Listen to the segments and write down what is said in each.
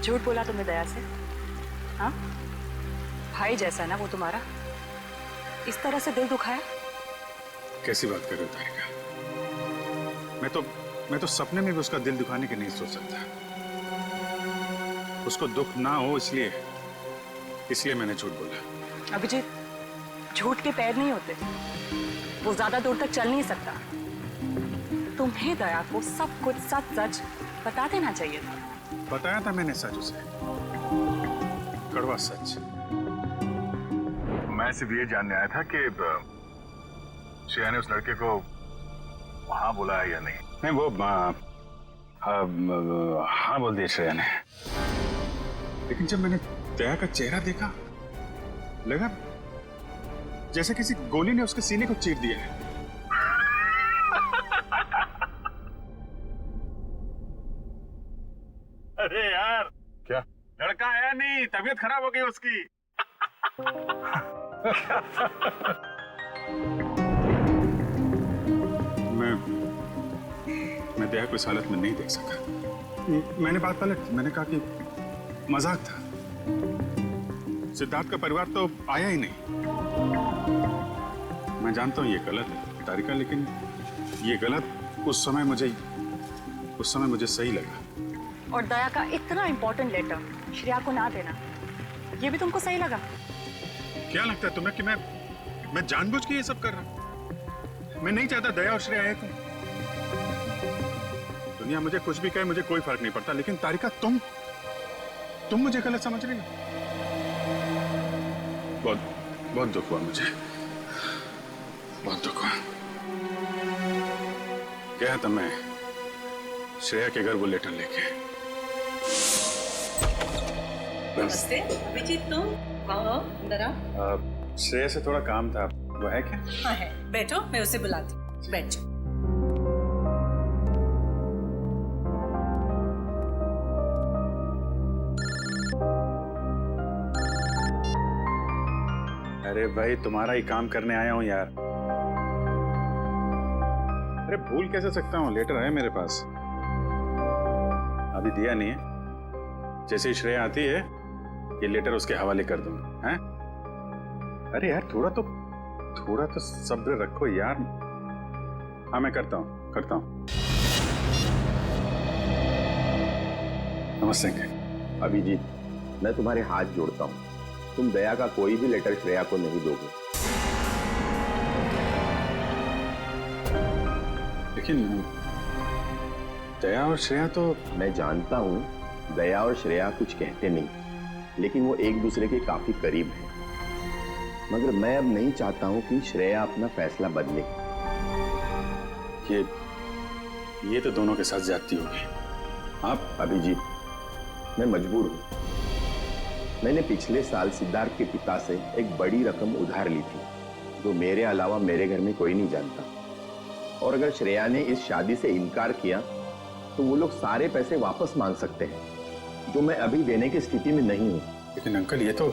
झूठ बोला तुमने दया से? हाँ, भाई जैसा है ना वो तुम्हारा, इस तरह से दिल दुखाया? कैसी बात कर रहे हो तारिका? मैं तो सपने में भी उसका दिल दुखाने की नहीं सोच सकता। उसको दुख ना हो इसलिए मैंने झूठ बोला। अभिजीत, झूठ के पैर नहीं होते, वो ज्यादा दूर तक चल नहीं सकता। तुम्हें दया को सब कुछ सच सच बता देना चाहिए था। बताया था मैंने सच उसे, कड़वा सच। मैं सिर्फ ये जानने आया था कि श्रेया ने उस लड़के को हाँ बोला है या नहीं। नहीं, वो हाँ बोल दिया श्रेया ने, लेकिन जब मैंने दया का चेहरा देखा लगा जैसे किसी गोली ने उसके सीने को चीर दिया है। अरे यार, क्या लड़का आया नहीं, तबीयत खराब हो गई उसकी। मैं दया को इस हालत में नहीं देख सका। मैंने बात पलट, मैंने कहा कि मजाक था। सिद्धार्थ का परिवार तो आया ही नहीं। मैं जानता हूं ये गलत है तारिका, लेकिन ये गलत उस समय मुझे सही लगा। और दया का इतना इंपॉर्टेंट लेटर श्रेया को ना देना, ये भी तुमको सही लगा? क्या लगता है तुम्हें कि मैं जानबूझ के ये सब कर रहा हूं? मैं नहीं चाहता दया और श्रेया एक। दुनिया मुझे कुछ भी कहे, मुझे कोई फर्क नहीं पड़ता, लेकिन तारिका तुम मुझे गलत समझ रही हो। बहुत दुख हुआ मुझे, बहुत दुख हुआ। गया था मैं श्रेया के घर वो लेटर लेके। नमस्ते अभिजीत, तुम आओ अंदर आओ। श्रेया से थोड़ा काम था, वो है क्या? हाँ है, बैठो, मैं उसे बुलाती हूँ, बैठ जाओ। अरे भाई, तुम्हारा ही काम करने आया हूँ यार। अरे भूल कैसे सकता हूँ, लेटर है मेरे पास, अभी दिया नहीं है। जैसे ही श्रेया आती है ये लेटर उसके हवाले कर दूंगा। हैं? अरे यार थोड़ा तो सब्र रखो यार। हाँ मैं करता हूँ। नमस्ते। अभिजीत, मैं तुम्हारे हाथ जोड़ता हूँ, तुम दया का कोई भी लेटर श्रेया को नहीं दोगे। लेकिन दया और श्रेया तो। मैं जानता हूँ दया और श्रेया कुछ कहते नहीं, लेकिन वो एक दूसरे के काफी करीब हैं। मगर मैं अब नहीं चाहता हूँ कि श्रेया अपना फैसला बदले। ये तो दोनों के साथ ज्यादती होगी। आप अभिजीत, मैं मजबूर हूँ। मैंने पिछले साल सिद्धार्थ के पिता से एक बड़ी रकम उधार ली थी, जो मेरे अलावा मेरे घर में कोई नहीं जानता। और अगर श्रेया ने इस शादी से इनकार किया तो वो लोग सारे पैसे वापस मांग सकते हैं, जो मैं अभी देने की स्थिति में नहीं हूँ। लेकिन अंकल, ये तो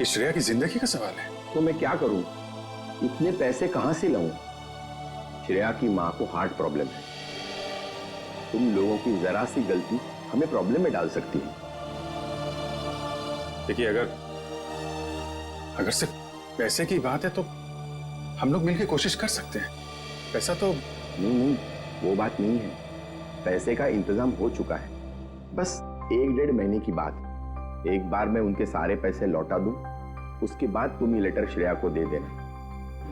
श्रेया की जिंदगी का सवाल है। तो मैं क्या करूं? इतने पैसे कहां से लाऊं? श्रेया की मां को हार्ट प्रॉब्लम है। तुम लोगों की जरा सी गलती हमें प्रॉब्लम में डाल सकती है। देखिए, अगर सिर्फ पैसे की बात है तो हम लोग मिलकर कोशिश कर सकते हैं। पैसा तो नहीं, वो बात नहीं है। पैसे का इंतजाम हो चुका है, बस 1-1.5 महीने की बात। एक बार मैं उनके सारे पैसे लौटा दूं, उसके बाद तुम ये लेटर श्रेया को दे देना।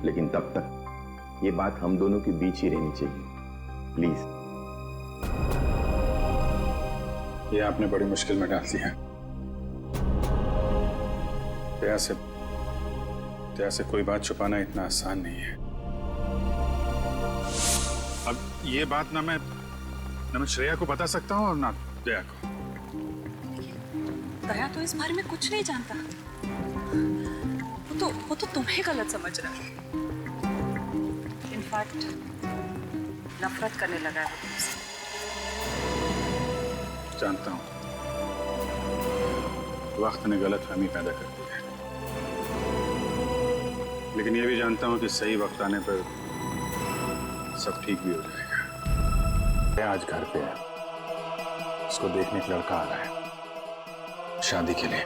लेकिन तब तक ये बात हम दोनों के बीच ही रहनी चाहिए, प्लीज। ये आपने बड़ी मुश्किल में डाल दिया। दया से कोई बात छुपाना इतना आसान नहीं है। अब ये बात ना मैं श्रेया को बता सकता हूँ और ना दया को। दया तो इस बारे में कुछ नहीं जानता। वो तो तुम्हें गलत समझ रहा है। इनफैक्ट नफरत करने लगा है वो तुमसे। जानता हूँ, वक्त ने गलतफहमी पैदा कर दी है, लेकिन ये भी जानता हूँ कि सही वक्त आने पर सब ठीक भी हो जाएगा। मैं आज घर पे है, उसको देखने एक लड़का आ रहा है शादी के लिए।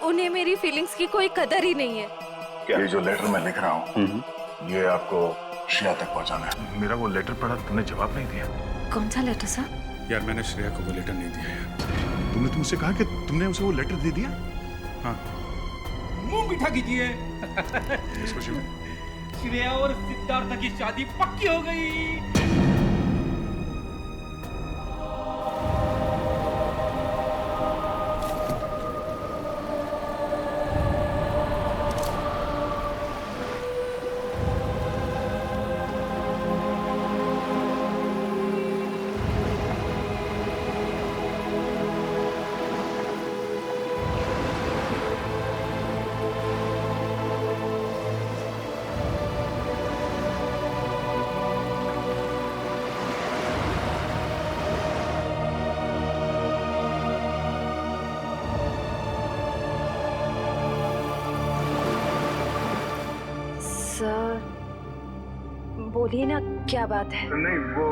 उन्हें मेरी फीलिंग्स की कोई कदर ही नहीं है। ये जो लेटर मैं लिख रहा हूँ ये आपको श्रेया तक पहुँचाना है। मेरा वो लेटर पढ़ा, तुमने जवाब नहीं दिया। कौन सा लेटर सर? यार मैंने श्रेया को वो लेटर नहीं दिया यार। तुमने तुमसे कहा कि तुमने उसे वो लेटर दे दिया? हाँ। मुंह मीठा कीजिए। इस खुशी में श्रेया और सिद्धार्थ की शादी पक्की हो गई। सर बोलिए ना, क्या बात है? नहीं वो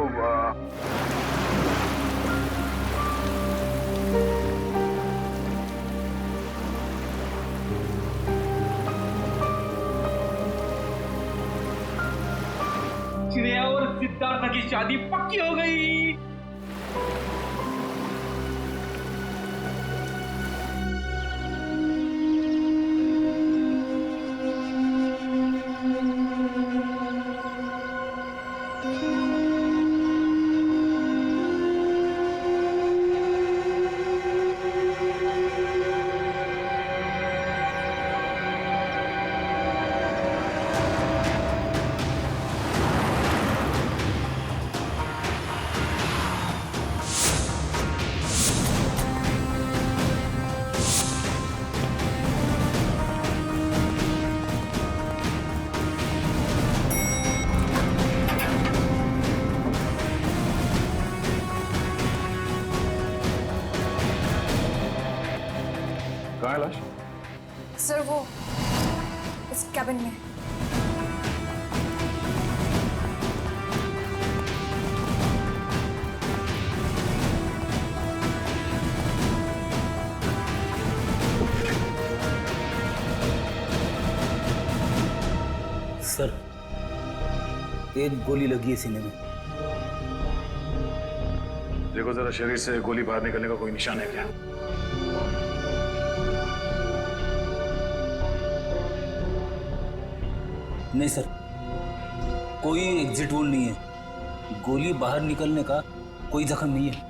श्रेया और सिद्धार्थ की शादी पक्की हो गई। कहाँ है लाश? सर वो इस कैबिन में। सर एक गोली लगी है सीने में। देखो जरा शरीर से गोली बाहर निकलने का कोई निशान है क्या? नहीं सर, कोई एग्जिट वोल नहीं है। गोली बाहर निकलने का कोई जख्म नहीं है।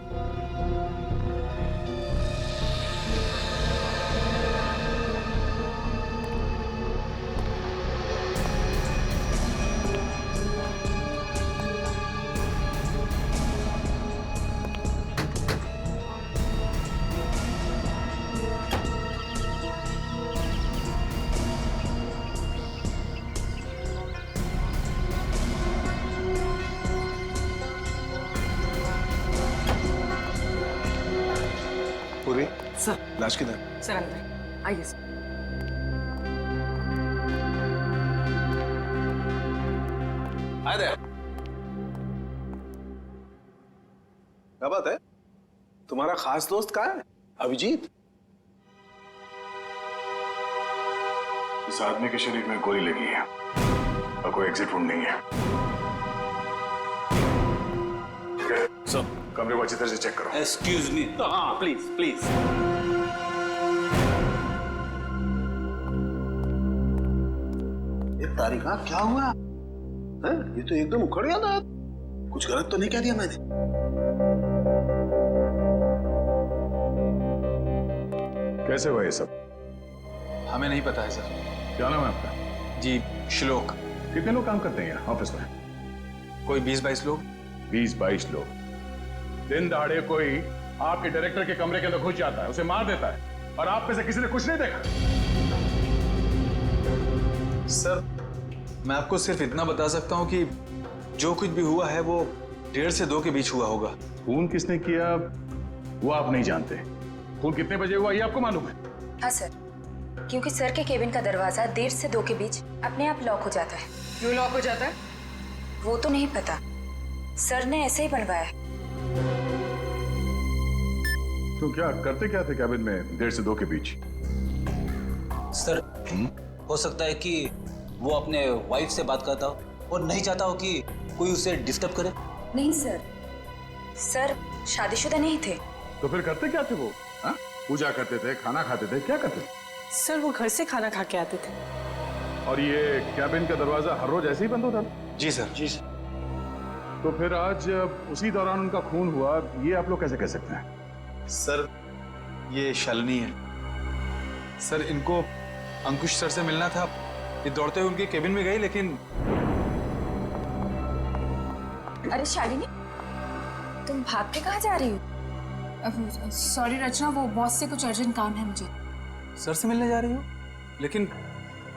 पूरी सर लाश किधर? सर अंदर आइए सर। क्या बात है? तुम्हारा खास दोस्त कहाँ है? अभिजीत? इस आदमी के शरीर में गोली लगी है और कोई एग्जिट रूम नहीं है। सब कमरे को अच्छी तरह से चेक करो। Excuse me. हाँ प्लीज प्लीज। ये तारिका क्या हुआ है? ये तो एकदम उखड़ गया था। कुछ गलत तो नहीं कह दिया मैंने? कैसे हुआ ये सब? हमें नहीं पता है सर। क्या नाम है आपका? जी श्लोक। कितने लोग काम करते हैं यहाँ ऑफिस में? कोई 20-22 लोग। 20-22 लोग। दिन दहाड़े कोई आपके डायरेक्टर के कमरे के अंदर घुस जाता है, उसे मार देता है, और आप में से किसी ने कुछ नहीं देखा? सर मैं आपको सिर्फ इतना बता सकता हूँ कि जो कुछ भी हुआ है वो 1:30 से 2 के बीच हुआ होगा। खून किसने किया वो आप नहीं जानते। खून कितने बजे हुआ ये आपको मालूम है? हाँ सर, क्योंकि सर के केबिन का दरवाजा 1:30 से 2 के बीच अपने आप लॉक हो जाता है। क्यों लॉक हो जाता है? वो तो नहीं पता, सर ने ऐसे ही बनवाया है। तो क्या करते क्या थे कैबिन में 1:30 से 2 के बीच? सर हो सकता है कि वो अपने वाइफ से बात करता हो और नहीं चाहता हो कि कोई उसे डिस्टर्ब करे। नहीं सर, सर शादीशुदा नहीं थे। तो फिर करते क्या थे वो? हाँ? पूजा करते थे, खाना खाते थे, क्या करते थे? सर वो घर से खाना खा के आते थे। और ये कैबिन का दरवाजा हर रोज ऐसे ही बंद होता था? जी सर, जी सर। तो फिर आज उसी दौरान उनका खून हुआ, ये आप लोग कैसे कह सकते हैं? सर ये शालिनी है। सर इनको अंकुश सर से मिलना था, ये दौड़ते हुए उनके केबिन में गई, लेकिन अरे शालिनी, तुम भाग के कहाँ जा रही हो? सॉरी रचना, वो बॉस से कुछ अर्जेंट काम है मुझे। सर से मिलने जा रही हो? लेकिन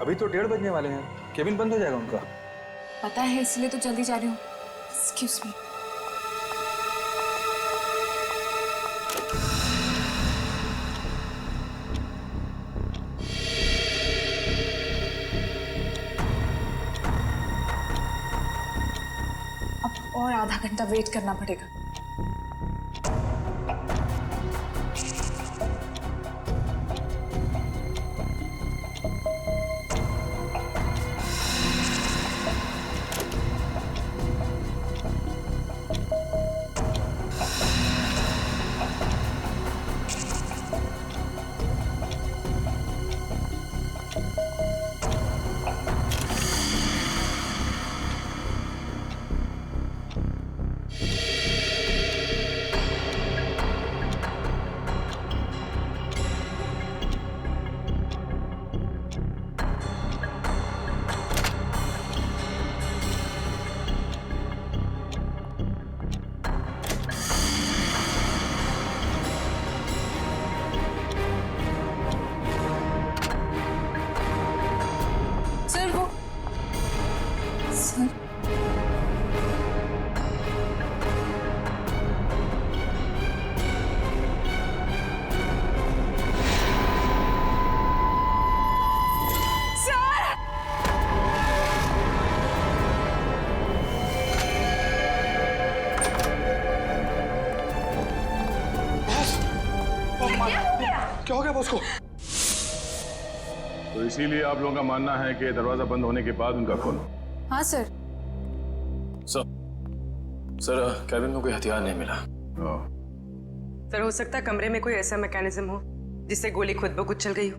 अभी तो 1:30 बजने वाले हैं, केबिन बंद हो जाएगा उनका। पता है, इसलिए तो जल्दी जा रही हूँ। Excuse me. अब और आधा घंटा वेट करना पड़ेगा। क्या हो गया बॉस को? तो इसीलिए आप लोगों का मानना है कि दरवाजा बंद होने के बाद उनका खून हो? हाँ सर। सर कैबिन में कोई हथियार नहीं मिला। सर हो सकता है कमरे में कोई ऐसा मैकेनिज्म हो जिससे गोली खुद ब खुद चल गई हो।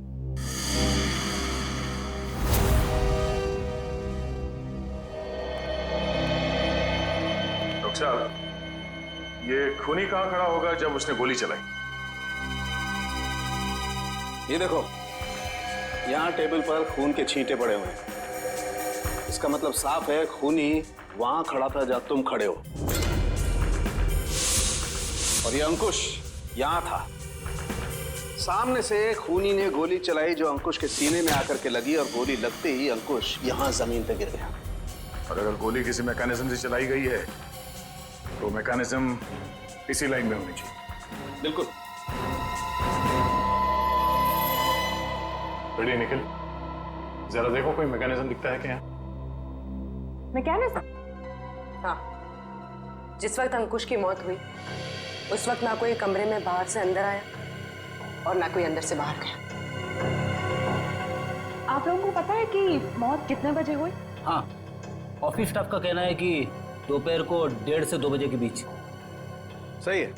डॉक्टर साहब, ये खूनी कहाँ खड़ा होगा जब उसने गोली चलाई? ये देखो, यहाँ टेबल पर खून के छींटे पड़े हुए हैं। इसका मतलब साफ है खूनी वहां खड़ा था जहां तुम खड़े हो। और ये अंकुश यहां था। सामने से खूनी ने गोली चलाई जो अंकुश के सीने में आकर के लगी और गोली लगते ही अंकुश यहां जमीन पे गिर गया। और अगर गोली किसी मैकेनिज्म से चलाई गई है तो मैकेनिज्म इसी लाइन में होनी चाहिए। बिल्कुल। रेडी निखिल, जरा देखो कोई मैकेनिज्म दिखता है क्या? मैकेनिज्म? हाँ, जिस वक्त अंकुश की मौत हुई उस वक्त ना कोई कमरे में बाहर से अंदर आया और ना कोई अंदर से बाहर गया। आप लोगों को पता है कि मौत कितने बजे हुई? हाँ, ऑफिस स्टाफ का कहना है कि दोपहर को 1:30 से 2 बजे के बीच। सही है।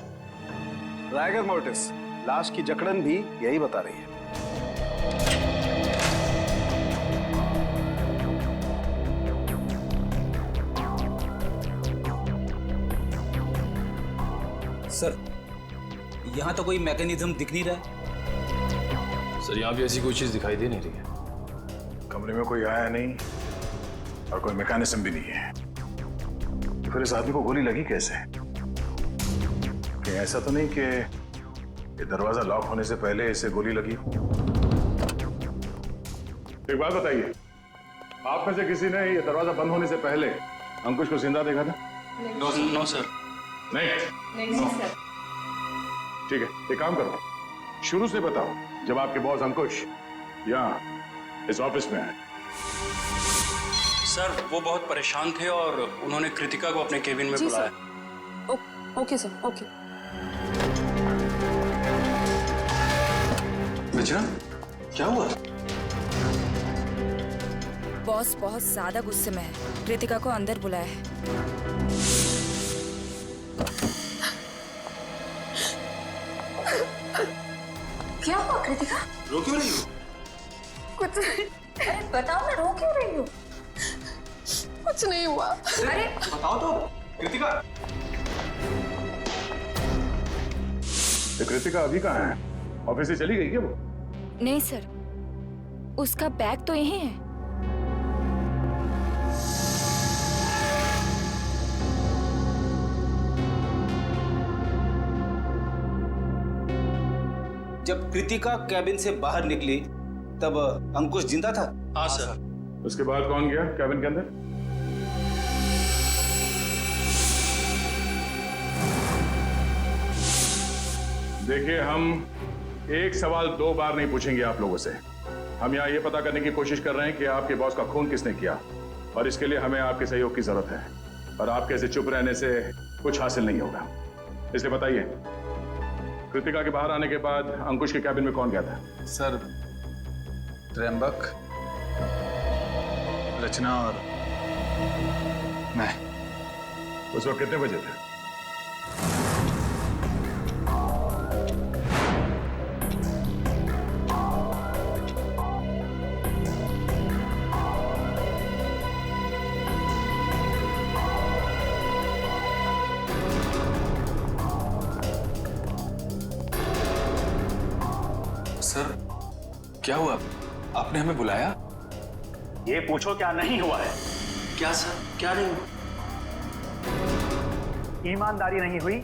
राइगर मोर्टिस लाश की जकड़न भी यही बता रही है। सर यहाँ तो कोई मैकेनिज्म दिख नहीं रहा। सर यहाँ भी ऐसी कोई चीज दिखाई दे नहीं रही है। कमरे में कोई आया नहीं और कोई मैकेनिज्म भी नहीं है, तो फिर इस आदमी को गोली लगी कैसे? कि ऐसा तो नहीं कि ये दरवाजा लॉक होने से पहले इसे गोली लगी? एक बात बताइए, आप में से किसी ने ये दरवाजा बंद होने से पहले अंकुश को जिंदा देखा था? No sir. नहीं सर। ठीक है, एक काम करो, शुरू से बताओ जब आपके बॉस अंकुश यहाँ इस ऑफिस में आए। सर वो बहुत परेशान थे और उन्होंने कृतिका को अपने केबिन में बुलाया। Okay sir, okay. रचना, क्या हुआ? बॉस बहुत ज्यादा गुस्से में है। कृतिका को अंदर बुलाया है। क्या हुआ कृतिका? रो क्यों रही हो? कुछ नहीं। अरे बताओ ना, रो क्यों रही हो? कुछ नहीं हुआ। अरे बताओ तो कृतिका। तो कृतिका अभी कहाँ है? ऑफिस से चली गई क्या वो? नहीं सर, उसका बैग तो यहीं है। जब कृतिका कैबिन से बाहर निकली तब अंकुश जिंदा था? हाँ सर। उसके बाद कौन गया कैबिन के अंदर? देखिए, हम एक सवाल 2 बार नहीं पूछेंगे आप लोगों से। हम यहाँ ये पता करने की कोशिश कर रहे हैं कि आपके बॉस का खून किसने किया, और इसके लिए हमें आपके सहयोग की जरूरत है। और आपके ऐसे चुप रहने से कुछ हासिल नहीं होगा। इसलिए बताइए, कृतिका के बाहर आने के बाद अंकुश के कैबिन में कौन गया था? सर, त्र्यंबक, रचना और मैं। उस वक्त कितने बजे थे? सर, क्या हुआ? आपने हमें बुलाया? ये पूछो क्या नहीं हुआ है। क्या सर, क्या नहीं हुआ? ईमानदारी नहीं हुई,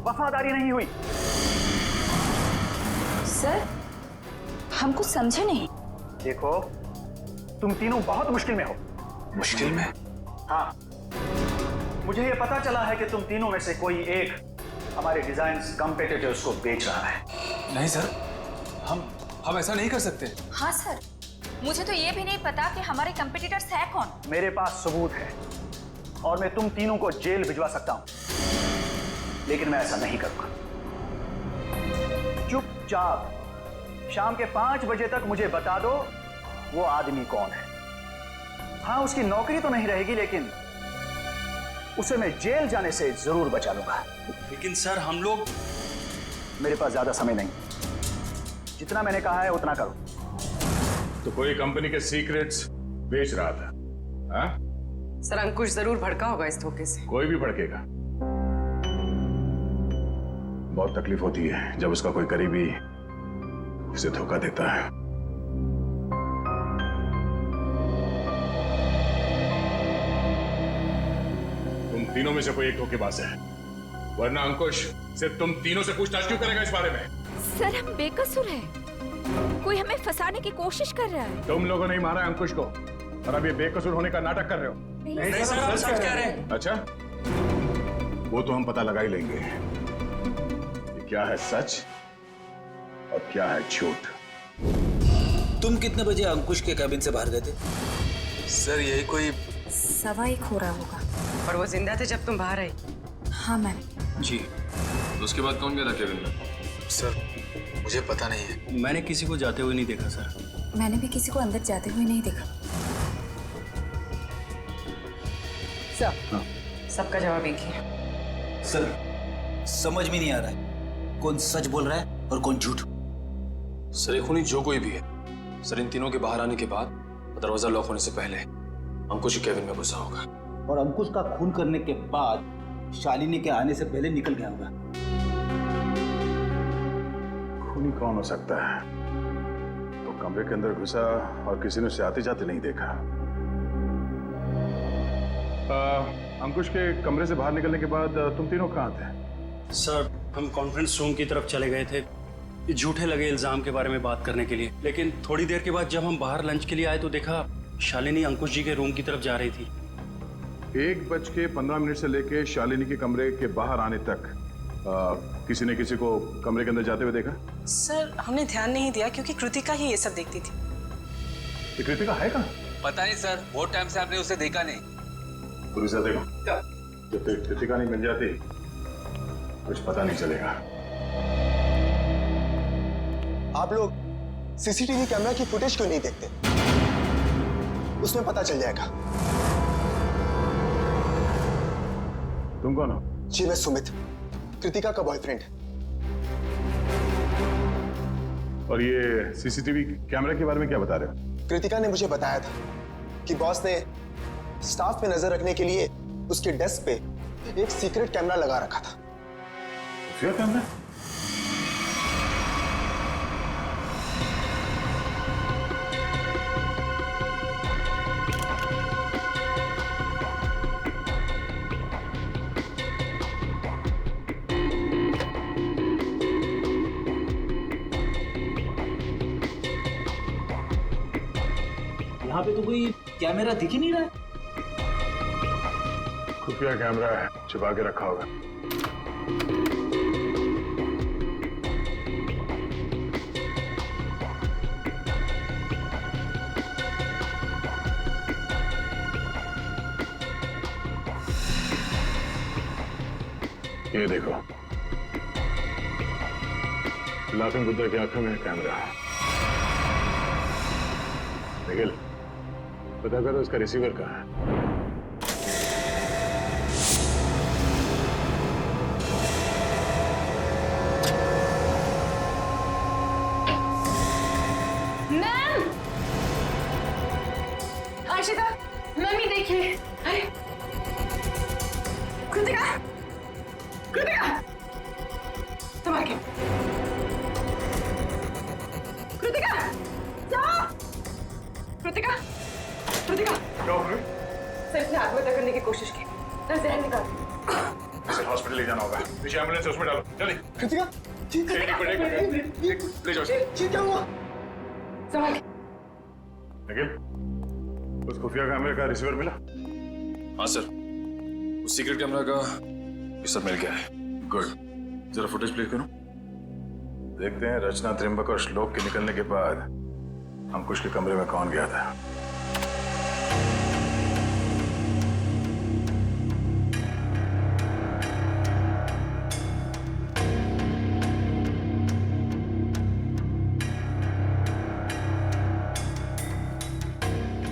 वफादारी नहीं हुई। सर, हम कुछ समझे नहीं। देखो, तुम तीनों बहुत मुश्किल में हो। मुश्किल में? हाँ, मुझे ये पता चला है कि तुम तीनों में से कोई एक हमारे डिजाइन कॉम्पिटिटर्स को बेच रहा है। नहीं सर, हम ऐसा नहीं कर सकते। हाँ सर, मुझे तो ये भी नहीं पता कि हमारे कंपटीटर्स है कौन। मेरे पास सबूत है और मैं तुम तीनों को जेल भिजवा सकता हूं, लेकिन मैं ऐसा नहीं करूंगा। चुपचाप शाम के 5 बजे तक मुझे बता दो वो आदमी कौन है। हाँ, उसकी नौकरी तो नहीं रहेगी, लेकिन उसे मैं जेल जाने से जरूर बचा लूंगा। लेकिन सर, हम लोग... मेरे पास ज्यादा समय नहीं, जितना मैंने कहा है उतना करो। तो कोई कंपनी के सीक्रेट्स बेच रहा था? हाँ? सर, अंकुश जरूर भड़का होगा इस धोखे से। कोई भी भड़केगा। बहुत तकलीफ होती है जब उसका कोई करीबी उसे धोखा देता है। तुम तीनों में से कोई एक धोखेबाज है, वरना अंकुश सिर्फ तुम तीनों से पूछताछ क्यों करेगा इस बारे में? सर, हम बेकसूर हैं। कोई हमें फंसाने की कोशिश कर रहा है। तुम लोगों ने मारा है अंकुश को, और अब ये बेकसूर होने का नाटक कर रहे हो। नहीं सर, हम सच कह रहे हैं। अच्छा, वो तो हम पता लगा ही लेंगे कि क्या है सच और क्या है झूठ। तुम कितने बजे अंकुश के कैबिन से बाहर गए थे? सर, यही कोई 1:15 हो रहा होगा। और वो जिंदा थे जब तुम बाहर आई? हाँ मैम। जी। उसके बाद कौन गया था कैबिन में? सर, मुझे पता नहीं है। मैंने किसी को जाते हुए नहीं देखा सर। मैंने भी किसी को अंदर जाते हुए नहीं देखा। सब सबका जवाब एक ही है। सर, समझ में नहीं आ रहा है कौन सच बोल रहा है और कौन झूठ। सर, ये खूनी जो कोई भी है, सर इन तीनों के बाहर आने के बाद दरवाजा लॉक होने से पहले अंकुश के कैबिन में घुसा होगा। और अंकुश का खून करने के बाद शालिनी के आने से पहले निकल गया होगा। खूनी कौन हो सकता है? तो कमरे के अंदर घुसा और किसी ने उसे आते जाते नहीं देखा। अंकुश के कमरे से बाहर निकलने के बाद तुम तीनों कहाँ थे? सर, हम कॉन्फ्रेंस रूम की तरफ चले गए थे ये झूठे लगे इल्जाम के बारे में बात करने के लिए। लेकिन थोड़ी देर के बाद जब हम बाहर लंच के लिए आए तो देखा शालिनी अंकुश जी के रूम की तरफ जा रही थी। 1:15 से लेके शालिनी के कमरे के बाहर आने तक किसी ने किसी को कमरे के अंदर जाते हुए देखा? सर, हमने ध्यान नहीं दिया क्योंकि कृतिका ही ये सब देखती थी। ये कृतिका है कहाँ? पता नहीं सर, बहुत टाइम से आपने उसे देखा नहीं। पूरी से देखो, जब तक कृतिका नहीं मिल जाती कुछ पता नहीं चलेगा। आप लोग सीसीटीवी कैमरा की फुटेज क्यों नहीं देखते? उसमें पता चल जाएगा। तुम कौन हो? जी मैं सुमित, कृतिका का बॉयफ्रेंड। और ये सीसीटीवी कैमरा के बारे में क्या बता रहे हो? कृतिका ने मुझे बताया था कि बॉस ने स्टाफ पे नजर रखने के लिए उसके डेस्क पे एक सीक्रेट कैमरा लगा रखा था। क्या कैमरा? यहाँ पे तो कोई कैमरा दिख ही नहीं रहा है। खुफिया कैमरा है, छुपा के रखा होगा। ये देखो, लाफिंग बुद्धा की आंखों में कैमरा है। निखिल, पता करो उसका रिसीवर कहाँ है। मैम! अर्शिता, मम्मी देखिए। अरे कृतिका, कृतिका, संभाल के। कृतिका, जाओ। कृतिका, कृतिका। क्या हो गया? सर इसने आत्महत्या करने की कोशिश की। सर जहर निकाल। इसे हॉस्पिटल ले जाना होगा। पीछे एम्बुलेंस है, उसमें डालो। जल्दी। कृतिका, ठीक है। एक मिनट, ले जाओ। ठीक क्या हुआ? संभाल के। निखिल, उस खुफिया कैमरे का रिसीवर मिला? हाँ सर, उस सीक्रेट कैमरा का ये सब मिल गया है। गुड, जरा फुटेज प्ले करो। देखते हैं रचना, त्रिंबक और श्लोक के निकलने के बाद अंकुश के कमरे में कौन गया था।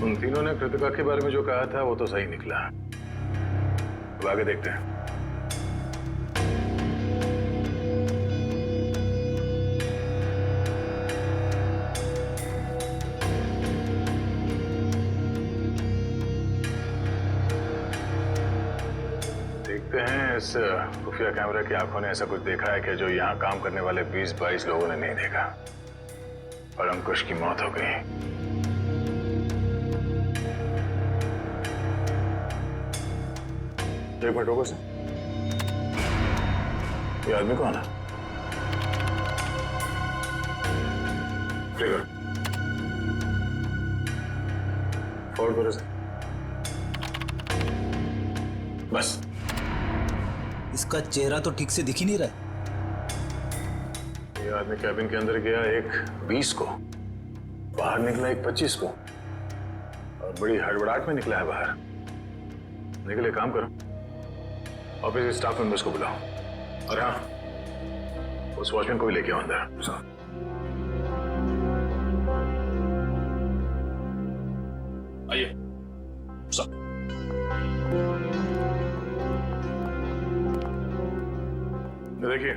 उन तीनों ने कृतिका के बारे में जो कहा था वो तो सही निकला। अब आगे देखते हैं। देखते हैं इस खुफिया कैमरे की आंखों ने ऐसा कुछ देखा है कि जो यहाँ काम करने वाले 20-22 लोगों ने नहीं देखा, और अंकुश की मौत हो गई। एक मिनट रुको सर, ये आदमी कौन है? प्ले करो, फॉरवर्ड करो सर। बस इसका चेहरा तो ठीक से दिख ही नहीं रहा है। ये आदमी कैबिन के अंदर गया एक 20 को, बाहर निकला एक 25 को, और बड़ी हड़बड़ाहट में निकला है बाहर। निकले, काम करो, ऑफिस के स्टाफ मेंबर्स को बुलाओ, और हाँ, उस वॉचमैन को भी लेके आओ अंदर। आइए सर। देखिए,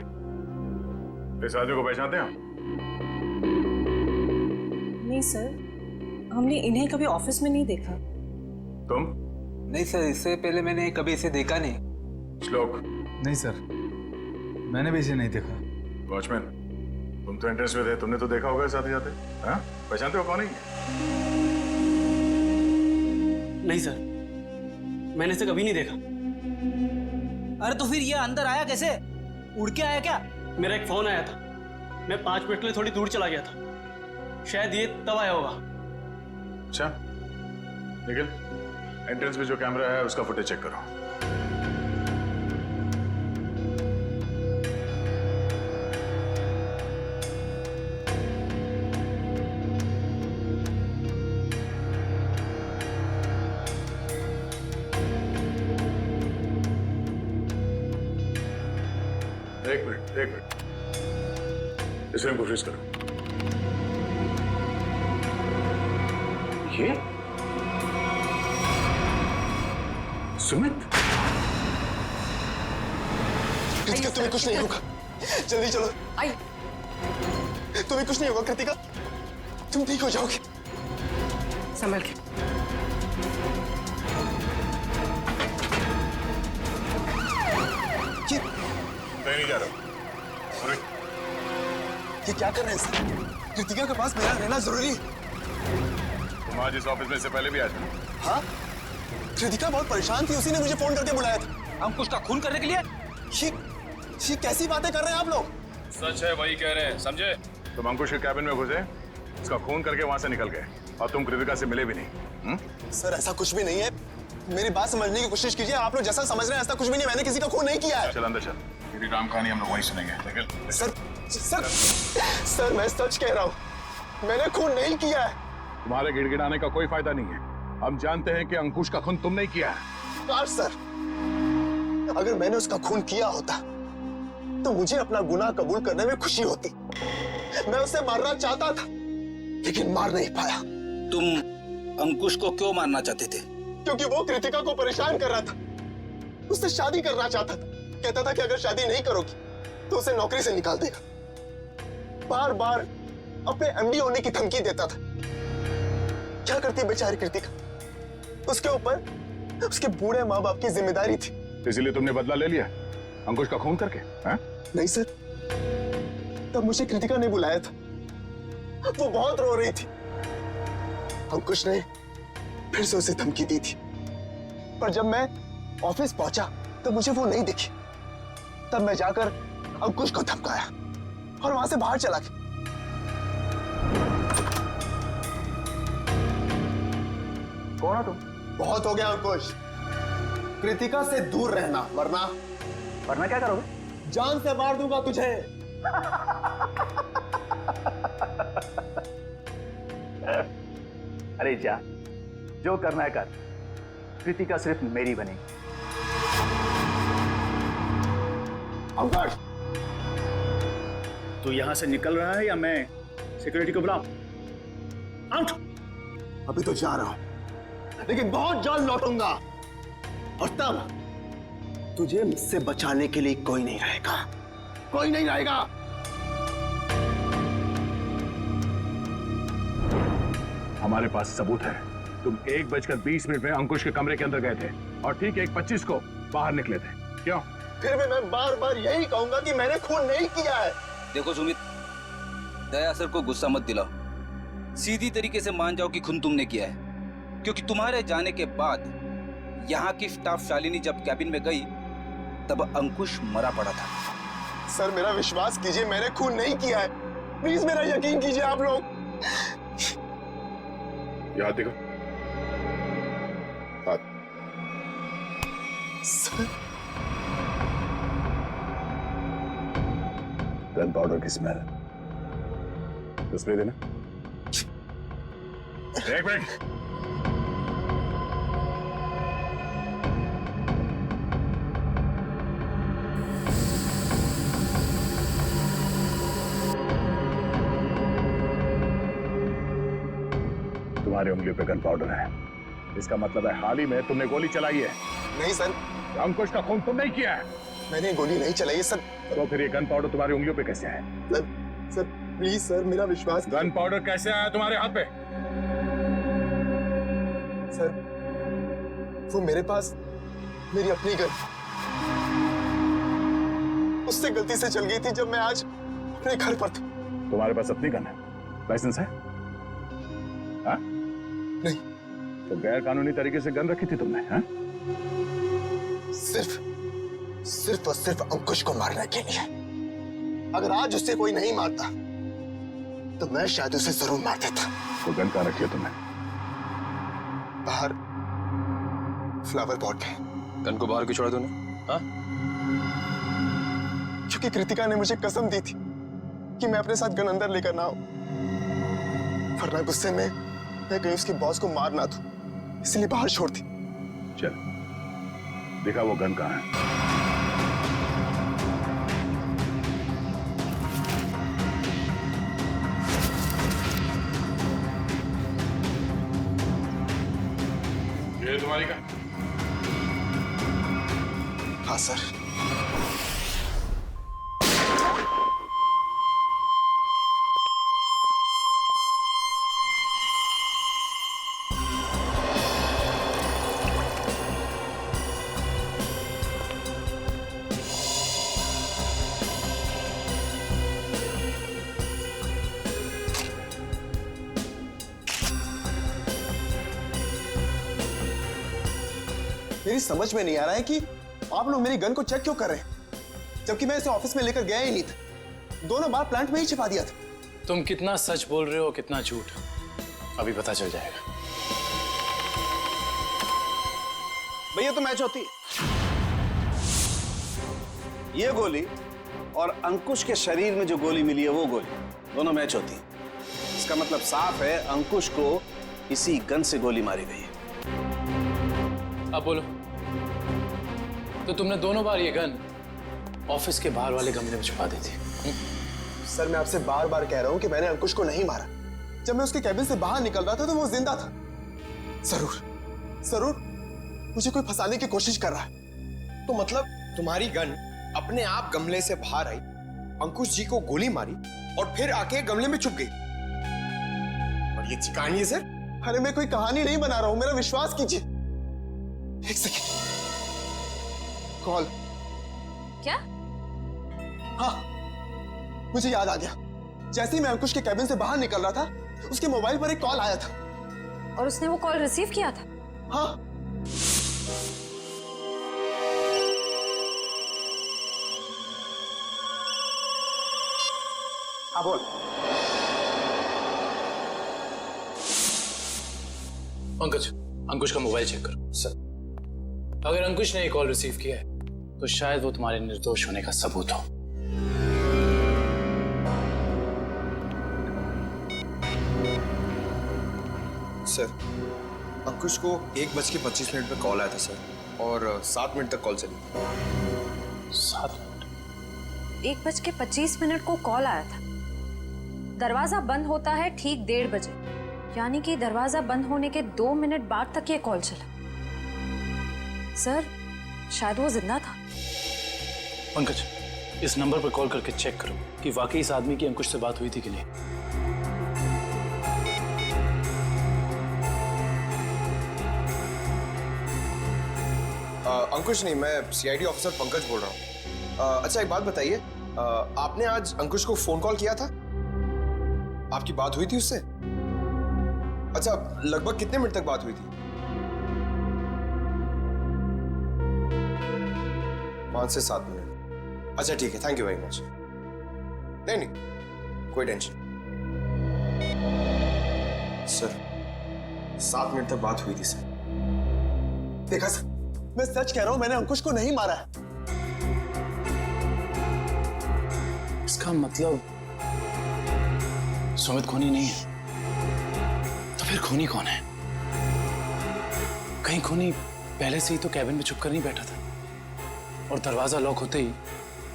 इस आदमी को पहचानते हैं आप? नहीं सर, हमने इन्हें कभी ऑफिस में नहीं देखा। तुम? नहीं सर, इससे पहले मैंने कभी इसे देखा नहीं। श्लोक? नहीं सर, मैंने भी इसे नहीं देखा। वॉचमैन, तुम तो एंट्रेंस में थे, तुमने तो देखा होगा साथ ही जाते। हाँ, पहचानते हो कौन है? नहीं सर, मैंने इसे कभी नहीं देखा। अरे तो फिर ये अंदर आया कैसे? उड़ के आया क्या? मेरा एक फोन आया था, मैं 5 मिनट के लिए थोड़ी दूर चला गया था, शायद ये तब आया होगा। अच्छा, निखिल, एंट्रेंस में जो कैमरा है उसका फुटेज चेक करो। एक मिनट, इस फ्रेम को फ्रीज करो। ये सुमित, कृतिका तुम्हें कुछ नहीं होगा, जल्दी चलो। आई तुम्हें कुछ नहीं होगा कृतिका, तुम ठीक हो जाओगे। संभल के। नहीं जा रहा। अरे ये क्या कर रहे हैं सर? कृतिका के पास मेरा रहना जरूरी है। तुम आज इस ऑफिस में से पहले भी आए थे? हाँ, कृतिका बहुत परेशान थी, उसी ने मुझे फोन करके बुलाया था। अंकुश का खून करने के लिए? ये कैसी बातें कर रहे हैं आप लोग? सच है, वही कह रहे हैं, समझे? तुम अंकुश के कैबिन में घुसे, उसका खून करके वहां से निकल गए और तुम कृतिका से मिले भी नहीं। सर ऐसा कुछ भी नहीं है, मेरी बात समझने की कोशिश कीजिए। आप लोग जैसा समझ रहे हैं ऐसा कुछ भी नहीं, मैंने किसी का खून नहीं किया है। चल अंदर चल, तेरी राम कहानी हम लोग वहीं सुनेंगे। सर मैं सच कह रहा हूँ, मैंने खून नहीं किया है। तुम्हारे गिड़गिड़ाने का कोई फायदा नहीं है, हम जानते हैं कि अंकुश का खून तुम नहीं किया है। काश सर, अगर मैंने उसका खून किया होता तो मुझे अपना गुनाह कबूल करने में खुशी होती। मैं उसे मारना चाहता था लेकिन मार नहीं पाया। तुम अंकुश को क्यों मारना चाहते थे? क्योंकि वो कृतिका को परेशान कर रहा था, उससे शादी करना चाहता था। कहता था कि अगर शादी नहीं करोगी तो उसे नौकरी से निकाल देगा। बार बार अपने एमडी होने की धमकी देता था। क्या करती बेचारी कृतिका, उसके ऊपर उसके बूढ़े माँ बाप की जिम्मेदारी थी। इसीलिए तुमने बदला ले लिया अंकुश का खून करके? नहीं सर, तब मुझे कृतिका ने बुलाया था, वो बहुत रो रही थी। अंकुश ने फिर से उसे धमकी दी थी, पर जब मैं ऑफिस पहुंचा तब मुझे वो नहीं दिखी। तब मैं जाकर अंकुश को धमकाया और वहां से बाहर चला गया। कौन हो तुम? बहुत हो गया अंकुश, कृतिका से दूर रहना, वरना क्या करोगे? जान से मार दूंगा तुझे। अरे जा, जो करना है कर, कृतिका सिर्फ मेरी बनेगी। अंकुश, तू यहां से निकल रहा है या मैं सिक्योरिटी को बुलाऊं? आउट। अभी तो जा रहा हूं लेकिन बहुत जल्द लौटूंगा और तब तुझे मुझसे बचाने के लिए कोई नहीं रहेगा, कोई नहीं रहेगा। हमारे पास सबूत है, तुम 1:20 में अंकुश के कमरे के अंदर गए थे और ठीक 1:25 को बाहर निकले थे। क्यों? फिर भी मैं बार बार यही कहूंगा कि मैंने खून नहीं किया है। देखो सुमित, दया सर को गुस्सा मत दिलाओ, सीधी तरीके से मान जाओ कि खून तुमने किया है। क्योंकि तुम्हारे जाने के बाद यहाँ की स्टाफ शालिनी जब कैबिन में गई तब अंकुश मरा पड़ा था। सर मेरा विश्वास कीजिए, मैंने खून नहीं किया है, प्लीज मेरा यकीन कीजिए आप लोग। याद देखो। सर, गन पाउडर की स्मेल, स्प्रे देना। एक मिनट, तुम्हारी उंगली पे गन पाउडर है, इसका मतलब है हाल ही में तुमने गोली चलाई है। नहीं सर, अंकुश का खून तुम नहीं किया है। मैंने गोली नहीं चलाई सर। तो फिर ये गन पाउडर तुम्हारी उंगलियों पे कैसे आया? सर प्लीज सर, मेरा विश्वास। गन पाउडर कैसे आया तुम्हारे हाथ पे? सर वो मेरे पास मेरी अपनी गन, उससे गलती से चल गई थी जब मैं आज अपने घर पर था। तुम्हारे पास अपनी गन है, लाइसेंस है? हाँ? नहीं। तो गैर कानूनी तरीके से गन रखी थी तुमने? हाँ? सिर्फ और सिर्फ अंकुश को मारने के लिए। अगर आज उससे कोई नहीं मारता तो मैं शायद उसे जरूर मार देता। तो गन कहाँ रखी है तुमने? बाहर फ्लावर पॉट में। गन को बाहर क्यों छोड़ा तूने? हाँ? क्योंकि कृतिका ने मुझे कसम दी थी कि मैं अपने साथ गन अंदर लेकर ना आऊं, वरना गुस्से में मैं कहीं उसके बॉस को मार ना दूं, इसलिए बाहर छोड़ दी। चल देखा वो गन कहाँ है? ये तुम्हारी का? हाँ सर। मेरी समझ में नहीं आ रहा है कि आप लोग मेरी गन को चेक क्यों कर रहे हैं, जबकि मैं इसे ऑफिस में लेकर गया ही नहीं था। दोनों बार प्लांट में ही छिपा दिया था। तुम कितना सच बोल रहे हो कितना झूठ अभी पता चल जाएगा। भैया तो मैच होती है। ये गोली और अंकुश के शरीर में जो गोली मिली है वो गोली, दोनों मैच होती है। इसका मतलब साफ है अंकुश को इसी गन से गोली मारी गई है। अब बोलो, तो तुमने दोनों बार ये गन ऑफिस के बाहर वाले गमले में छुपा दी थी? सर मैं आपसे बार बार कह रहा हूं कि मैंने अंकुश को नहीं मारा। जब मैं उसके कैबिन से बाहर निकल रहा था तो वो जिंदा था। जरूर मुझे कोई फंसाने की कोशिश कर रहा है। तो मतलब तुम्हारी गन अपने आप गमले से बाहर आई, अंकुश जी को गोली मारी और फिर आके गमले में छुप गई। और ये कहानी है सर? अरे मैं कोई कहानी नहीं बना रहा हूं, मेरा विश्वास कीजिए। एक सेकेंड, कॉल। क्या? हाँ, मुझे याद आ गया। जैसे ही मैं अंकुश के कैबिन से बाहर निकल रहा था, उसके मोबाइल पर एक कॉल आया था। और उसने वो कॉल रिसीव किया था? हाँ। हाँ बोल। पंकज, अंकुश का मोबाइल चेक करो। सर। अगर अंकुश ने कॉल रिसीव किया है तो शायद वो तुम्हारे निर्दोष होने का सबूत हो। सर, अंकुश को 1:25 पे कॉल आया था सर, और 7 मिनट तक कॉल चली। 7 मिनट? 1:25 को कॉल आया था। दरवाजा बंद होता है ठीक 1:30 बजे, यानी कि दरवाजा बंद होने के 2 मिनट बाद तक ये कॉल चला। सर, शायद वो जिंदा था। पंकज, इस नंबर पर कॉल करके चेक करो कि वाकई इस आदमी की अंकुश से बात हुई थी कि नहीं। अंकुश नहीं, मैं सीआईडी ऑफिसर पंकज बोल रहा हूँ। अच्छा एक बात बताइए, आपने आज अंकुश को फोन कॉल किया था? आपकी बात हुई थी उससे? अच्छा, लगभग कितने मिनट तक बात हुई थी? 5 से 7 मिनट। अच्छा ठीक है, थैंक यू वेरी मच। नहीं कोई टेंशन। सर, 7 मिनट तक बात हुई थी सर। देखा सर, मैं सच कह रहा हूं, मैंने अंकुश को नहीं मारा है। इसका मतलब सुमित खूनी नहीं है, तो फिर खूनी कौन है? कहीं खूनी पहले से ही तो कैबिन में छुप कर नहीं बैठा था और दरवाजा लॉक होते ही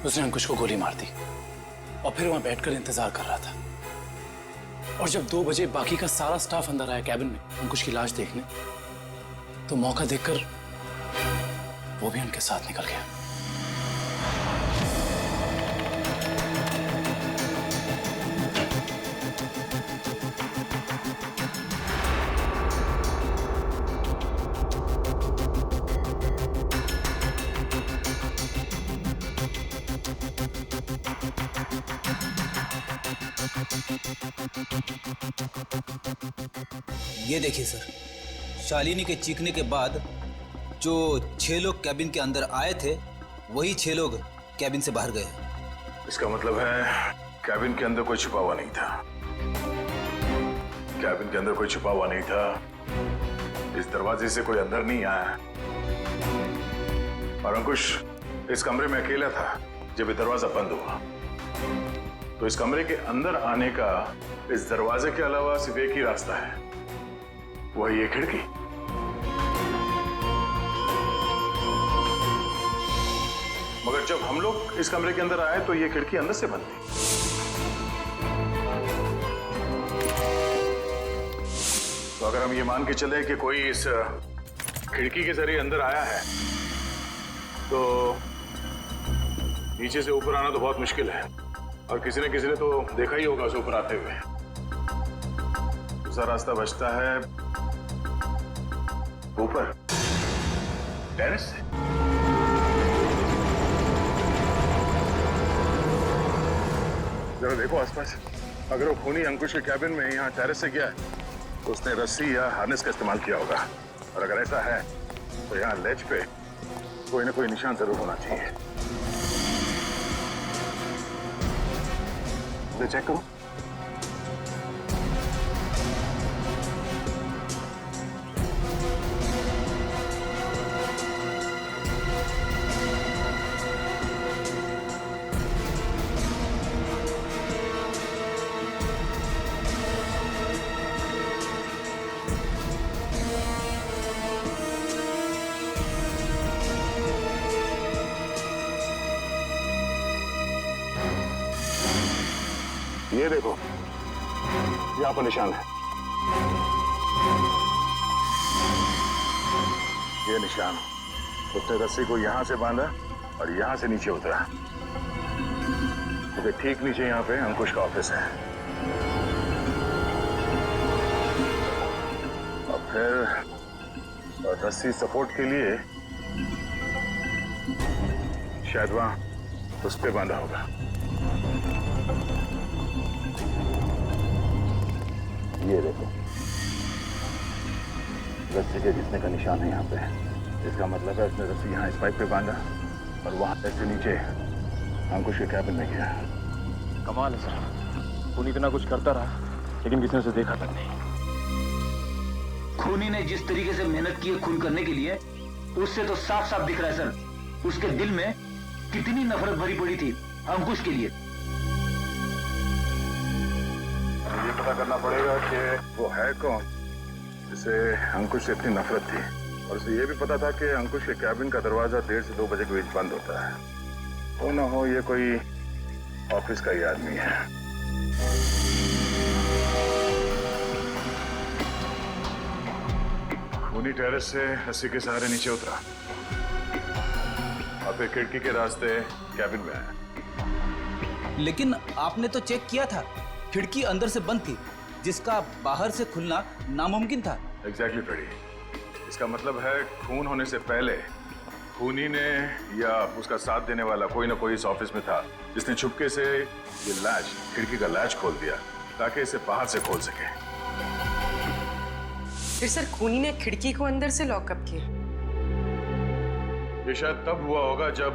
उसने अंकुश को गोली मार दी और फिर वहां बैठकर इंतजार कर रहा था। और जब 2 बजे बाकी का सारा स्टाफ अंदर आया कैबिन में अंकुश की लाश देखने, तो मौका देखकर वो भी उनके साथ निकल गया। ये देखिए सर, शालिनी के चीखने के बाद जो 6 लोग कैबिन के अंदर आए थे वही 6 लोग कैबिन से बाहर गए। इसका मतलब है कैबिन के अंदर कोई छुपा हुआ नहीं था। कैबिन के अंदर कोई छुपा हुआ नहीं था। इस दरवाजे से कोई अंदर नहीं आया और अंकुश इस कमरे में अकेला था जब ये दरवाजा बंद हुआ। तो इस कमरे के अंदर आने का इस दरवाजे के अलावा सिर्फ एक ही रास्ता है, वही ये खिड़की। मगर जब हम लोग इस कमरे के अंदर आए तो ये खिड़की अंदर से बंद थी। तो अगर हम ये मान के चले कि कोई इस खिड़की के जरिए अंदर आया है तो नीचे से ऊपर आना तो बहुत मुश्किल है, और किसी ने तो देखा ही होगा उसे ऊपर आते हुए। दूसरा रास्ता बचता है ऊपर टेरेस से। जरा देखो आसपास, अगर वो खूनी अंकुश के कैबिन में यहाँ टेरेस से गया है तो उसने रस्सी या हार्नेस का इस्तेमाल किया होगा, और अगर ऐसा है तो यहाँ लेज पे कोई ना कोई निशान जरूर होना चाहिए। मुझे चेक करो। ये देखो, यहाँ पर निशान है। ये निशान, उसने रस्सी को यहाँ से बांधा और यहाँ से नीचे उतरा। क्योंकि ठीक नीचे यहाँ पे अंकुश का ऑफिस है। और फिर रस्सी सपोर्ट के लिए शायद वहां उस पे बांधा होगा। ये देखो, रस्सी के घिसने का निशान है यहाँ पे। इसका मतलब है उसने रस्सी यहाँ इस पाइप पे बांधा और वहां से नीचे अंकुश के कैबिन में गया। कमाल है सर, खूनी इतना कुछ करता रहा लेकिन किसी ने उसे देखा तक नहीं। खूनी ने जिस तरीके से मेहनत की है खून करने के लिए, उससे तो साफ साफ दिख रहा है सर, उसके दिल में कितनी नफरत भरी पड़ी थी अंकुश के लिए। ये पता करना पड़ेगा कि वो है कौन जिसे अंकुश से इतनी नफरत थी, और उसे ये भी पता था कि अंकुश के कैबिन का दरवाजा 1:30 से 2 बजे के बीच बंद होता है। हो ना हो ये कोई ऑफिस का ही आदमी है। खूनी टेरेस से रस्सी के सहारे नीचे उतरा और फिर खिड़की के रास्ते कैबिन में आया। लेकिन आपने तो चेक किया था, खिड़की अंदर से बंद थी, जिसका बाहर से खुलना नामुमकिन था। एग्जैक्टली फ्रेडी, इसका मतलब है खून होने से पहले खूनी ने या उसका साथ देने वाला कोई ना कोई इस ऑफिस में था जिसने छुपके से ये लैच, खिड़की का लैच खोल दिया ताकि इसे बाहर से खोल सके। फिर सर खूनी ने खिड़की को अंदर से लॉकअप किया। ये शायद तब हुआ होगा जब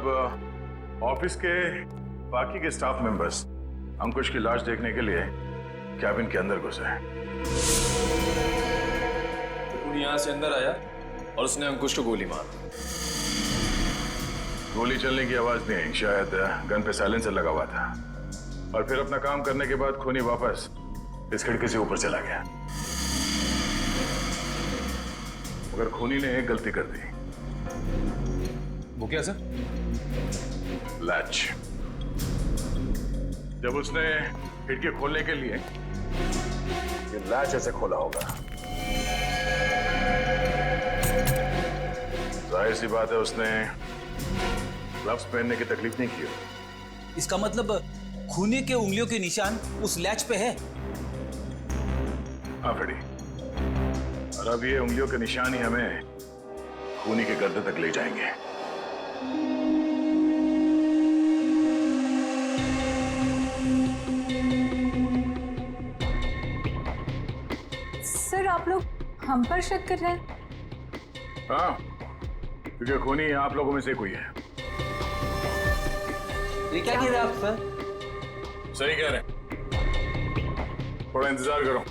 ऑफिस के बाकी के स्टाफ मेंबर्स अंकुश की लाश देखने के लिए कैबिन के अंदर घुसे। खूनी यहाँ से अंदर आया और उसने अंकुश को गोली मार दी। गोली चलने की आवाज नहीं, शायद गन पे साइलेंसर लगा हुआ था। और फिर अपना काम करने के बाद खूनी वापस इस खिड़की से ऊपर चला गया। मगर खूनी ने एक गलती कर दी। वो क्या सर? लैच। जब उसने खिड़की खोलने के लिए ये लैच ऐसे खोला होगा, जाहिर सी बात है उसने ग्लव्स पहनने की तकलीफ नहीं की होगी। इसका मतलब खूनी के उंगलियों के निशान उस लैच पे है। हाँ फ्रेडी, और अब ये उंगलियों के निशान ही हमें खूनी के गर्दन तक ले जाएंगे। सर आप लोग हम पर शक कर रहे हैं? हाँ, क्योंकि खूनी आप लोगों में से कोई है। ये क्या कह रहे हैं आप सर? सही कह रहे हैं, थोड़ा इंतजार करो।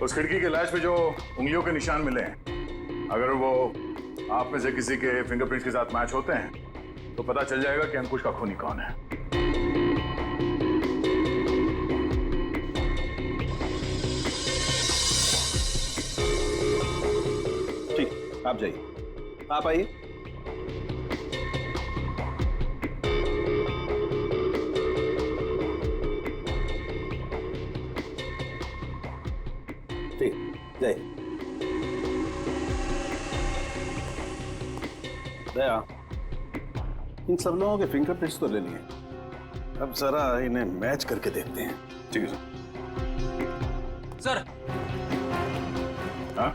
उस खिड़की के लैच पे जो उंगलियों के निशान मिले हैं, अगर वो आप में से किसी के फिंगरप्रिंट्स के साथ मैच होते हैं तो पता चल जाएगा कि अंकुश का खूनी कौन है। ठीक, आप जाइए, आप आइए। ठीक, जाइए। दया, इन सब लोगों के फिंगरप्रिंट्स तो ले लिए, अब जरा इन्हें मैच करके देखते हैं। ठीक है सर। हाँ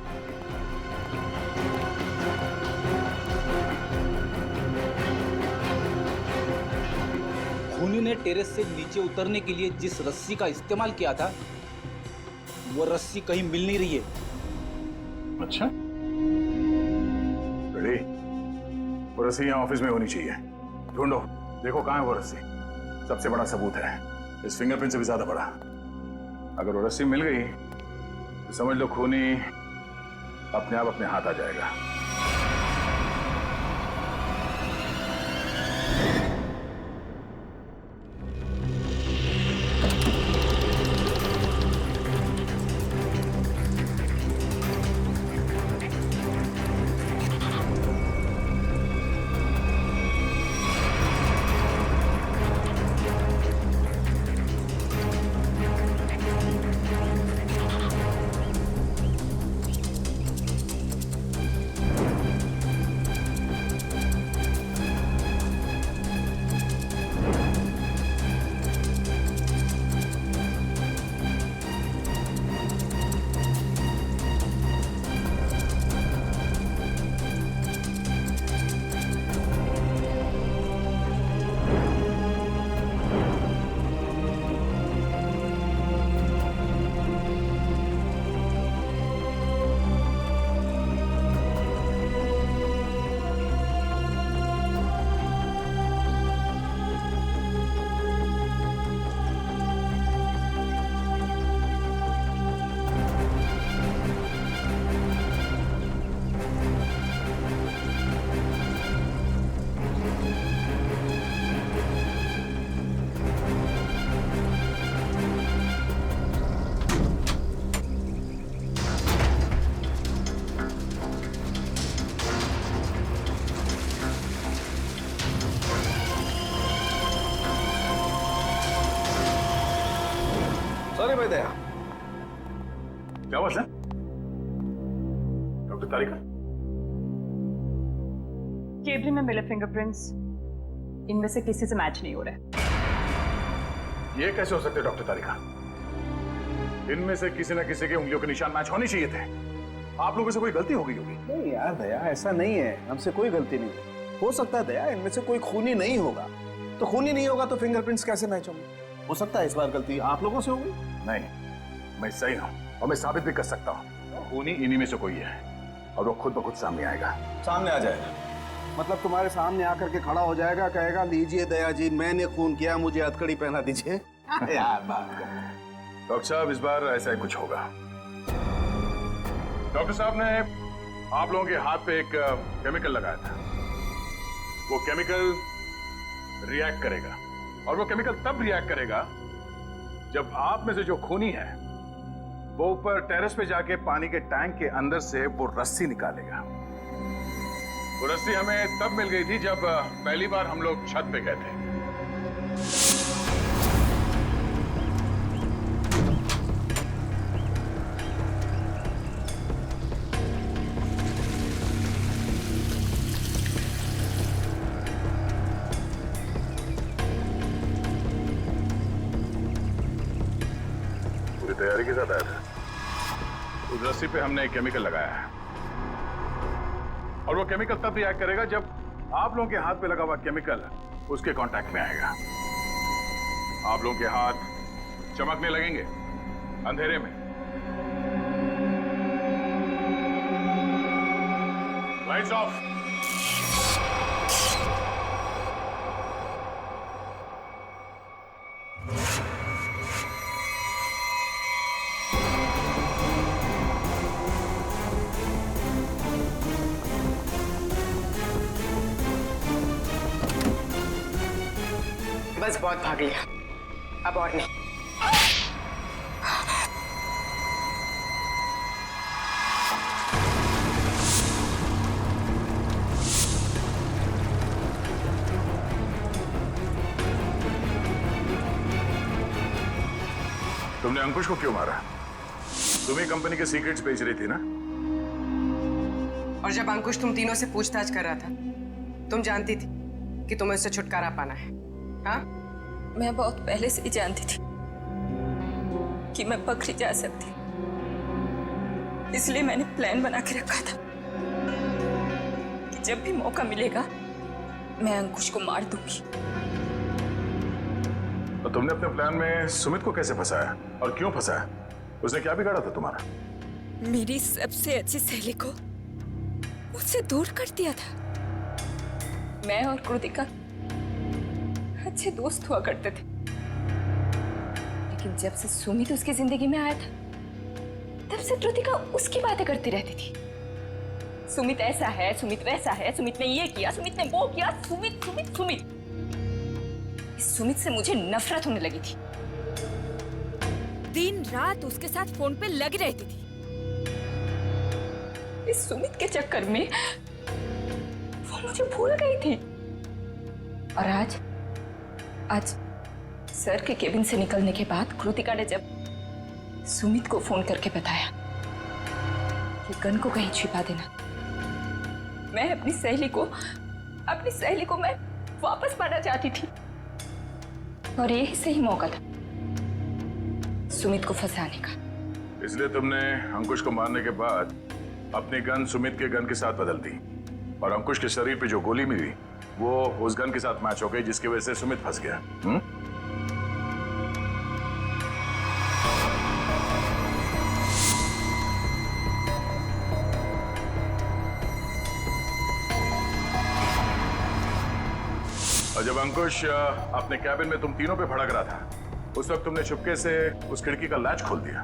खूनी ने टेरेस से नीचे उतरने के लिए जिस रस्सी का इस्तेमाल किया था वो रस्सी कहीं मिल नहीं रही है। अच्छा, रेडी? वो रस्सी यहाँ ऑफिस में होनी चाहिए। ढूंढो, देखो कहाँ है वो रस्सी। सबसे बड़ा सबूत है, इस फिंगरप्रिंट से भी ज्यादा बड़ा। अगर वो रस्सी मिल गई तो समझ लो खूनी अपने आप अपने हाथ आ जाएगा। सॉरी भाई दया। क्या बात है डॉक्टर तारिका? केबिन में मिले फिंगरप्रिंट्स इनमें से किसी से मैच नहीं हो रहे। ये कैसे हो सकते डॉक्टर तारिका? इनमें से किसी न किसी के उंगलियों के निशान मैच होने चाहिए थे। आप लोगों से कोई गलती हो गई होगी। नहीं यार दया, ऐसा नहीं है, हमसे कोई गलती नहीं। हो सकता है दया इनमें से कोई खूनी नहीं होगा, तो खूनी नहीं होगा तो फिंगरप्रिंट्स कैसे मैच होंगे? हो सकता है इस बार गलती आप लोगों से होगी। नहीं, मैं सही हूं और मैं साबित भी कर सकता हूं। खूनी इन्हीं में से कोई है और वो खुद ब खुद सामने आएगा। सामने आ जाएगा मतलब तुम्हारे सामने आकर के खड़ा हो जाएगा, कहेगा लीजिए दया जी मैंने खून किया, मुझे हथकड़ी पहना दीजिए। यार बात कर। डॉक्टर साहब इस बार ऐसा ही कुछ होगा। डॉक्टर साहब ने आप लोगों के हाथ पे एक केमिकल लगाया था। वो केमिकल रिएक्ट करेगा और वो केमिकल तब रिएक्ट करेगा जब आप में से जो खूनी है वो ऊपर टेरेस पे जाके पानी के टैंक के अंदर से वो रस्सी निकालेगा। वो रस्सी हमें तब मिल गई थी जब पहली बार हम लोग छत पे गए थे। पूरी तैयारी के साथ आया था। उस रस्सी पे हमने एक केमिकल लगाया है और वो केमिकल तब रिएक्ट करेगा जब आप लोगों के हाथ पे लगा हुआ केमिकल उसके कांटेक्ट में आएगा। आप लोगों के हाथ चमकने लगेंगे अंधेरे में। Lights off. बस बहुत भाग लिया, अब और नहीं। तुमने अंकुश को क्यों मारा? तुम ही कंपनी के सीक्रेट्स बेच रही थी ना? और जब अंकुश तुम तीनों से पूछताछ कर रहा था तुम जानती थी कि तुम्हें उससे छुटकारा पाना है, हाँ? मैं बहुत पहले से ही जानती थी कि मैं पकड़ी जा सकती, इसलिए मैंने प्लान बना के रखा था कि जब भी मौका मिलेगा मैं अंकुश को मार दूंगी। तो तुमने अपने प्लान में सुमित को कैसे फंसाया और क्यों फंसाया? उसने क्या बिगाड़ा था तुम्हारा? मेरी सबसे अच्छी सहेली को मुझसे दूर कर दिया था। मैं और कृतिका अच्छे दोस्त हुआ करते थे, लेकिन जब से सुमित उसकी जिंदगी में आया था तब से कृतिका उसकी बातें करती रहती थी। सुमित ऐसा है, सुमित वैसा है, सुमित ने ये किया, सुमित ने वो किया, सुमित सुमित सुमित। इस सुमित से मुझे नफरत होने लगी थी। दिन रात उसके साथ फोन पे लगी रहती थी। इस सुमित के चक्कर में वो मुझे भूल गई थी। और आज सर के केबिन से निकलने के बाद कृतिका ने जब सुमित को फोन करके बताया कि गन को कहीं छिपा देना, मैं अपनी सहेली को मैं वापस पाना चाहती थी, और यही सही मौका था सुमित को फंसाने का। इसलिए तुमने अंकुश को मारने के बाद अपनी गन सुमित के गन के साथ बदल दी, और अंकुश के शरीर पे जो गोली मिली वो उस गन के साथ मैच हो गई, जिसकी वजह से सुमित फंस गया। और जब अंकुश अपने कैबिन में तुम तीनों पे भड़क रहा था, उस वक्त तुमने चुपके से उस खिड़की का लैच खोल दिया।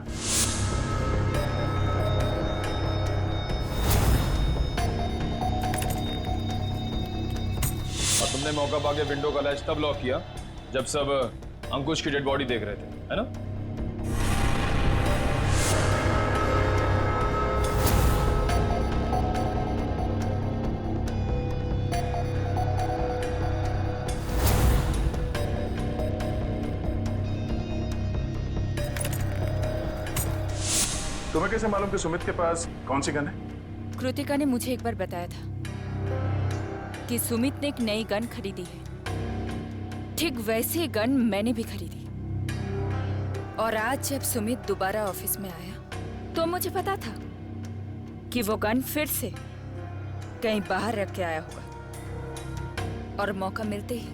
और तुमने मौका पाके विंडो का लैच तब लॉक किया जब सब अंकुश की डेड बॉडी देख रहे थे, है ना? तुम्हें कैसे मालूम कि सुमित के पास कौन सी गन है? कृतिका ने मुझे एक बार बताया था कि सुमित ने एक नई गन खरीदी है। ठीक वैसी गन मैंने भी खरीदी, और आज जब सुमित दोबारा ऑफिस में आया तो मुझे पता था कि वो गन फिर से कहीं बाहर रख के आया होगा, और मौका मिलते ही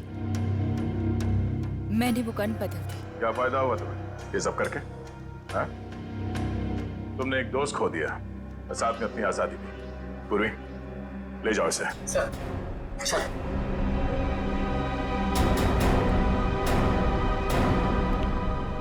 मैंने वो गन बदल दी। क्या फायदा हुआ तुम्हें ये सब करके? हाँ? तुमने एक दोस्त खो दिया और साथ में अपनी आजादी दी। पूर्वी, ले जाओ इसे। सर